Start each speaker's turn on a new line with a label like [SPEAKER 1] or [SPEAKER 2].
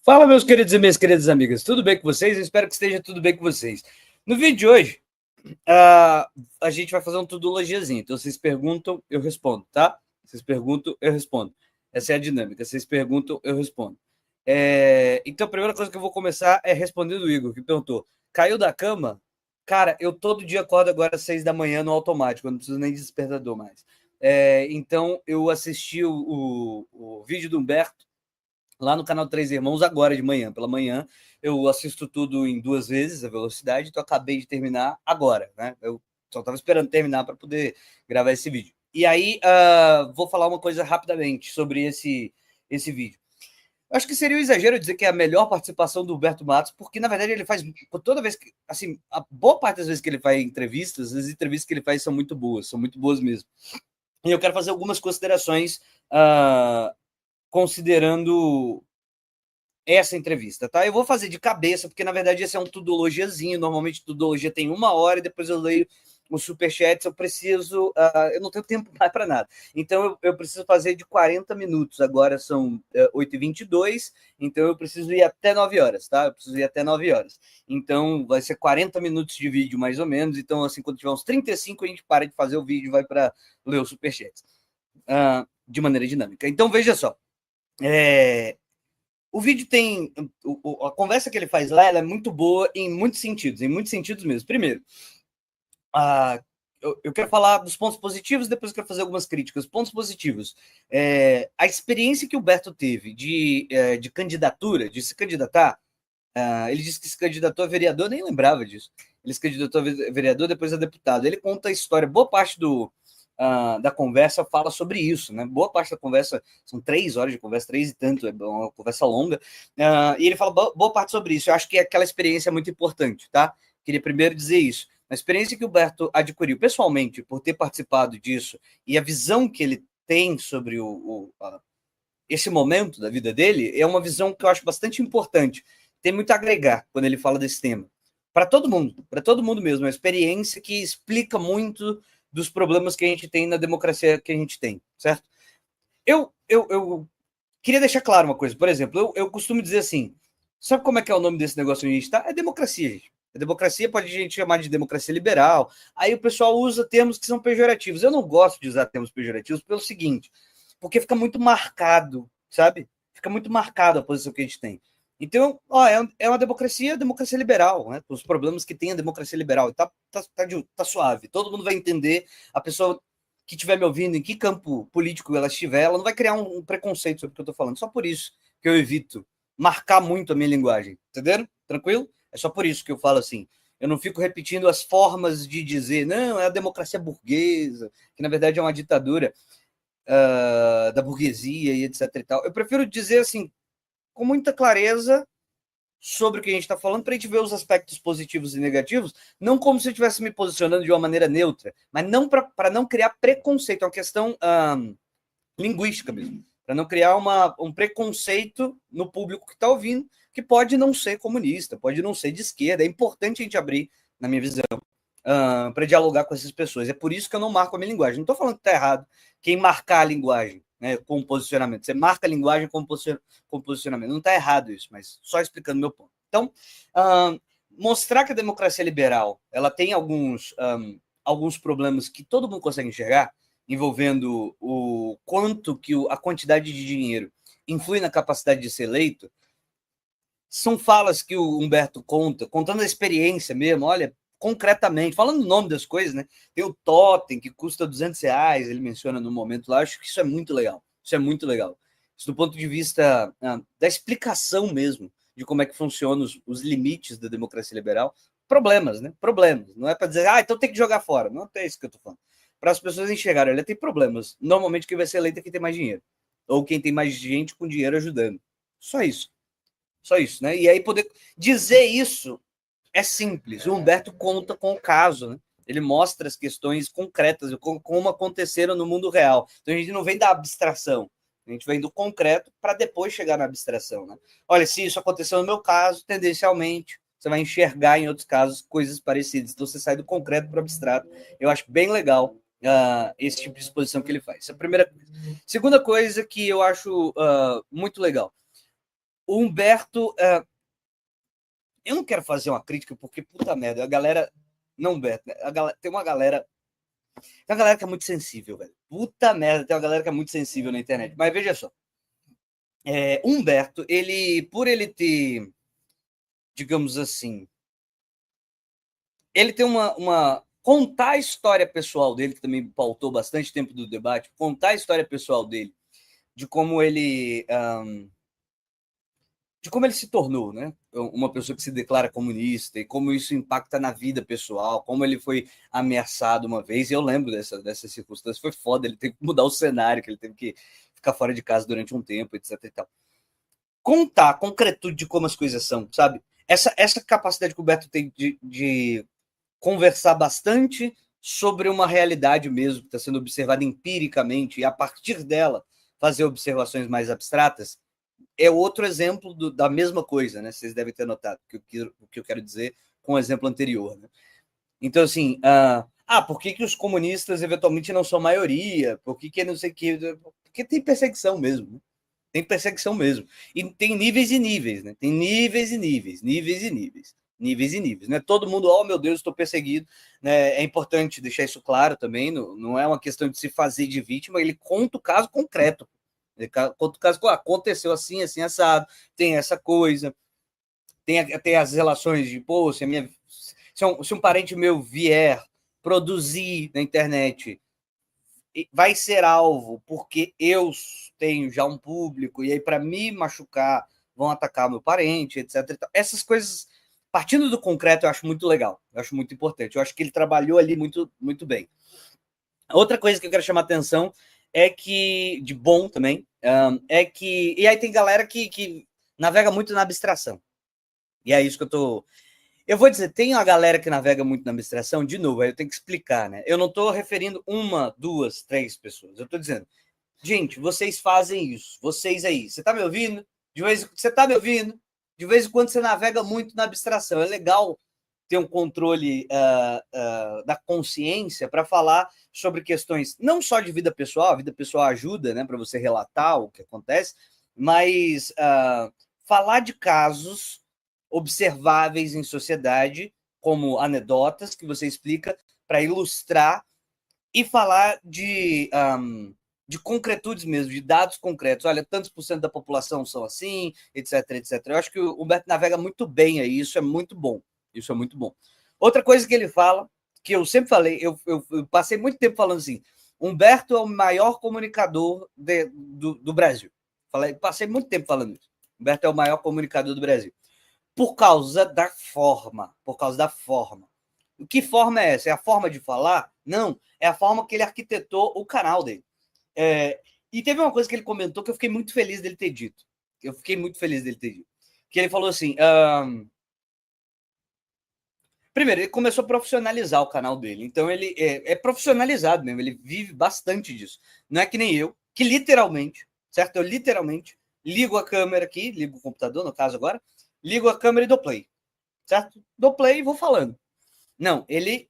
[SPEAKER 1] Fala, meus queridos e minhas queridas amigas, tudo bem com vocês? Eu espero que esteja tudo bem com vocês. No vídeo de hoje, a gente vai fazer um tudologiazinho. Então, vocês perguntam, eu respondo, tá? Vocês perguntam, eu respondo. Essa é a dinâmica. Vocês perguntam, eu respondo. Então, a primeira coisa que eu vou começar é respondendo o Igor, que perguntou: caiu da cama? Cara, eu todo dia acordo agora às 6 da manhã no automático, eu não preciso nem de despertador mais. Então, eu assisti o vídeo do Humberto lá no canal Três Irmãos agora de manhã, pela manhã. Eu assisto tudo em 2 vezes a velocidade, então acabei de terminar agora, né? Eu só estava esperando terminar para poder gravar esse vídeo. E aí, vou falar uma coisa rapidamente sobre esse vídeo. Eu acho que seria um exagero dizer que é a melhor participação do Humberto Matos, porque na verdade ele faz toda vez que, assim, a boa parte das vezes que ele faz entrevistas, as entrevistas que ele faz são muito boas mesmo. E eu quero fazer algumas considerações considerando essa entrevista, tá? Eu vou fazer de cabeça, porque na verdade esse é um tudologiazinho. Normalmente tudologia tem 1 hora e depois eu leio os superchats. Eu preciso, eu não tenho tempo mais para nada. Então eu preciso fazer de 40 minutos. Agora são 8h22, então eu preciso ir até 9 horas, tá? Eu preciso ir até 9 horas. Então vai ser 40 minutos de vídeo mais ou menos. Então, assim, quando tiver uns 35, a gente para de fazer o vídeo e vai para ler os superchats de maneira dinâmica. Então veja só. O vídeo tem. A conversa que ele faz lá ela é muito boa em muitos sentidos mesmo. Primeiro, eu quero falar dos pontos positivos, depois eu quero fazer algumas críticas. Pontos positivos. A experiência que o Humberto teve de candidatura, de se candidatar, ele disse que se candidatou a vereador, nem lembrava disso. Ele se candidatou a vereador, depois a deputado. Ele conta a história, boa parte da conversa fala sobre isso, né? Boa parte da conversa, são 3 horas de conversa, 3 e tanto, é uma conversa longa, e ele fala boa parte sobre isso. Eu acho que aquela experiência é muito importante, tá? Queria primeiro dizer isso. A experiência que o Humberto adquiriu pessoalmente por ter participado disso e a visão que ele tem sobre esse momento da vida dele é uma visão que eu acho bastante importante. Tem muito a agregar quando ele fala desse tema. Para todo mundo mesmo. É uma experiência que explica muito dos problemas que a gente tem na democracia que a gente tem, certo? Eu queria deixar claro uma coisa. Por exemplo, eu costumo dizer assim, sabe como é que é o nome desse negócio onde a gente está? É democracia, gente. A democracia pode a gente chamar de democracia liberal. Aí o pessoal usa termos que são pejorativos. Eu não gosto de usar termos pejorativos pelo seguinte, porque fica muito marcado, sabe? Fica muito marcado a posição que a gente tem. Então, é uma democracia liberal, né? Os problemas que tem a democracia liberal. E tá suave. Todo mundo vai entender. A pessoa que estiver me ouvindo, em que campo político ela estiver, ela não vai criar um preconceito sobre o que eu estou falando. Só por isso que eu evito marcar muito a minha linguagem. Entenderam? Tranquilo? É só por isso que eu falo assim. Eu não fico repetindo as formas de dizer, não, é a democracia burguesa, que na verdade é uma ditadura da burguesia e etc e tal. Eu prefiro dizer assim, com muita clareza sobre o que a gente está falando, para a gente ver os aspectos positivos e negativos, não como se eu estivesse me posicionando de uma maneira neutra, mas não para não criar preconceito, é uma questão linguística mesmo, para não criar um preconceito no público que está ouvindo, que pode não ser comunista, pode não ser de esquerda. É importante a gente abrir, na minha visão, para dialogar com essas pessoas. É por isso que eu não marco a minha linguagem. Não estou falando que está errado quem marcar a linguagem, né, com posicionamento. Você marca a linguagem com posicionamento. Não está errado isso, mas só explicando meu ponto. Então, mostrar que a democracia liberal ela tem alguns problemas que todo mundo consegue enxergar, envolvendo o quanto que a quantidade de dinheiro influi na capacidade de ser eleito, são falas que o Humberto conta, contando a experiência mesmo, olha, concretamente, falando o nome das coisas, né? Tem o totem, que custa R$ 200, ele menciona no momento lá, acho que isso é muito legal. Isso é muito legal. Isso do ponto de vista da explicação mesmo de como é que funcionam os limites da democracia liberal. Problemas, né? Problemas. Não é para dizer, então tem que jogar fora. Não é isso que eu tô falando. Para as pessoas enxergarem, ele tem problemas. Normalmente quem vai ser eleito é quem tem mais dinheiro. Ou quem tem mais gente com dinheiro ajudando. Só isso. Só isso, né? E aí poder dizer isso é simples. O Humberto conta com o caso, né? Ele mostra as questões concretas, como aconteceram no mundo real. Então a gente não vem da abstração, a gente vem do concreto para depois chegar na abstração, né? Olha, se isso aconteceu no meu caso, tendencialmente você vai enxergar em outros casos coisas parecidas. Então você sai do concreto para o abstrato. Eu acho bem legal esse tipo de exposição que ele faz. Essa é a primeira coisa. Segunda coisa que eu acho muito legal. O Humberto... eu não quero fazer uma crítica, porque, puta merda, a galera... Não, Humberto, né? Tem uma galera que é muito sensível, velho. Puta merda, tem uma galera que é muito sensível na internet. Mas veja só. Humberto, por ele ter, digamos assim, ele tem contar a história pessoal dele, que também pautou bastante tempo do debate, contar a história pessoal dele, de como ele se tornou, né? Uma pessoa que se declara comunista e como isso impacta na vida pessoal, como ele foi ameaçado uma vez. E eu lembro dessa circunstância, foi foda, ele teve que mudar o cenário, que ele teve que ficar fora de casa durante um tempo, etc. E tal. Contar a concretude de como as coisas são, sabe? Essa capacidade que o Beto tem de conversar bastante sobre uma realidade mesmo que está sendo observada empiricamente e a partir dela fazer observações mais abstratas é outro exemplo da mesma coisa, né? Vocês devem ter notado o que eu quero dizer com o exemplo anterior, né? Então, assim, por que os comunistas eventualmente não são maioria? Por que não sei o que? Porque tem perseguição mesmo, né? Tem perseguição mesmo. E tem níveis e níveis, né? Tem níveis e níveis, níveis e níveis, níveis e níveis. Não é todo mundo, oh meu Deus, estou perseguido. Né? É importante deixar isso claro também. Não é uma questão de se fazer de vítima, ele conta o caso concreto. Ele conta o caso que aconteceu assim, assim, assado, tem essa coisa, tem as relações de, pô, se um parente meu vier produzir na internet vai ser alvo porque eu tenho já um público e aí para me machucar vão atacar meu parente, etc. Essas coisas, partindo do concreto, eu acho muito legal, eu acho muito importante. Eu acho que ele trabalhou ali muito, muito bem. Outra coisa que eu quero chamar a atenção é que, de bom também, é que... E aí tem galera que navega muito na abstração. E é isso que eu tô... Eu vou dizer, tem uma galera que navega muito na abstração, de novo, aí eu tenho que explicar, né? Eu não estou referindo uma, duas, três pessoas. Eu estou dizendo, gente, vocês fazem isso. Vocês aí. Você está me ouvindo? Você está me ouvindo? De vez em quando você navega muito na abstração. É legal ter um controle da consciência para falar sobre questões não só de vida pessoal, a vida pessoal ajuda, né, para você relatar o que acontece, mas falar de casos observáveis em sociedade, como anedotas que você explica para ilustrar e falar de concretudes mesmo, de dados concretos. Olha, tantos por cento da população são assim, etc, etc. Eu acho que o Humberto navega muito bem aí, isso é muito bom. Isso é muito bom. Outra coisa que ele fala, que eu sempre falei, eu passei muito tempo falando assim, Humberto é o maior comunicador do Brasil. Passei muito tempo falando isso. Humberto é o maior comunicador do Brasil. Por causa da forma. Por causa da forma. Que forma é essa? É a forma de falar? Não. É a forma que ele arquitetou o canal dele. E teve uma coisa que ele comentou que eu fiquei muito feliz dele ter dito. Eu fiquei muito feliz dele ter dito. Que ele falou assim... Primeiro, ele começou a profissionalizar o canal dele. Então, ele é profissionalizado mesmo. Ele vive bastante disso. Não é que nem eu, que literalmente, certo? Eu literalmente ligo a câmera aqui, ligo o computador, no caso agora, ligo a câmera e dou play, certo? Dou play e vou falando. Não, ele